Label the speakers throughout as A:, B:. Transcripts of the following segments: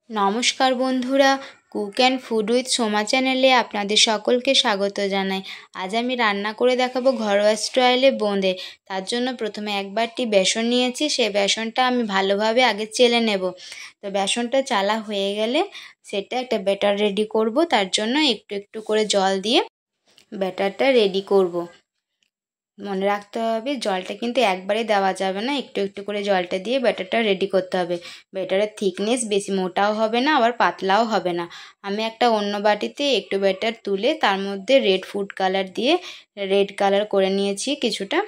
A: নমস্কার বন্ধুরা, cook and food with Soma চ্যানেলে আপনাদের সকলকে স্বাগত জানাই। আজ আমি রান্না করে দেখাবো ঘরোয়া স্টাইলে বোঁদে। তার জন্য প্রথমে এক বাটি বেসন নিয়েছি। সেই বেসনটা আমি ভালোভাবে আগে চেলে নেব। তো বেসনটা চালা হয়ে গেলে সেটা একটা ব্যাটার রেডি করব। তার জন্য একটু একটু করে জল দিয়ে ব্যাটারটা রেডি করব। মনে রাখতে হবে জলটা কিন্তু একবারে দেওয়া যাবে না, একটু একটু করে জলটা দিয়ে ব্যাটারটা রেডি করতে হবে। ব্যাটারের থিকনেস বেশি মোটাও হবে না, আবার পাতলাও হবে না। আমি একটা অন্য বাটিতে একটু ব্যাটার তুলে তার মধ্যে রেড ফুড কালার দিয়ে রেড কালার করে নিয়েছি কিছুটা।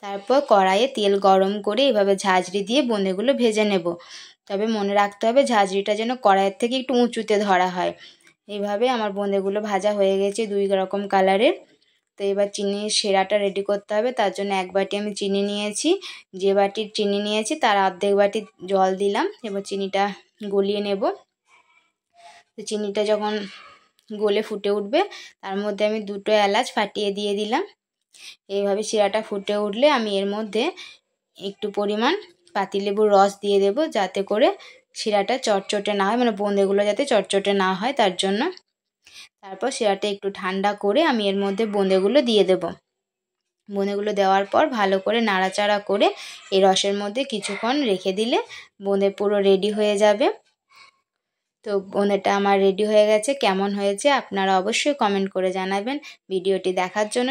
A: তারপর কড়াইয়ে তেল গরম করে এভাবে ঝাঁঝরি দিয়ে বোঁদেগুলো ভেজে নেব। তবে মনে রাখতে হবে ঝাঁঝরিটা যেন কড়াইয়ের থেকে একটু উঁচুতে ধরা হয়। এইভাবে আমার বোঁদেগুলো ভাজা হয়ে গেছে দুই রকম কালারের। তো এবার চিনির শিরাটা রেডি করতে হবে। তার জন্য এক বাটি আমি চিনি নিয়েছি। যে বাটির চিনি নিয়েছি তার অর্ধেক বাটি জল দিলাম। এবার চিনিটা গলিয়ে নেব। তো চিনিটা যখন গলে ফুটে উঠবে তার মধ্যে আমি দুটো এলাচ ফাটিয়ে দিয়ে দিলাম। এইভাবে শিরাটা ফুটে উঠলে আমি এর মধ্যে একটু পরিমাণ পাতিলেবুর রস দিয়ে দেব, যাতে করে শিরাটা চটচটে না হয়, মানে বোঁদেগুলো যাতে চটচটে না হয় তার জন্য। তারপর শিরাটা একটু ঠান্ডা করে আমি এর মধ্যে বোঁদেগুলো দিয়ে দেব। বোঁদেগুলো দেওয়ার পর ভালো করে নাড়াচাড়া করে এই রসের মধ্যে কিছুক্ষণ রেখে দিলে বোঁদে পুরো রেডি হয়ে যাবে। তো বোঁদেটা আমার রেডি হয়ে গেছে। কেমন হয়েছে আপনারা অবশ্যই কমেন্ট করে জানাবেন। ভিডিওটি দেখার জন্য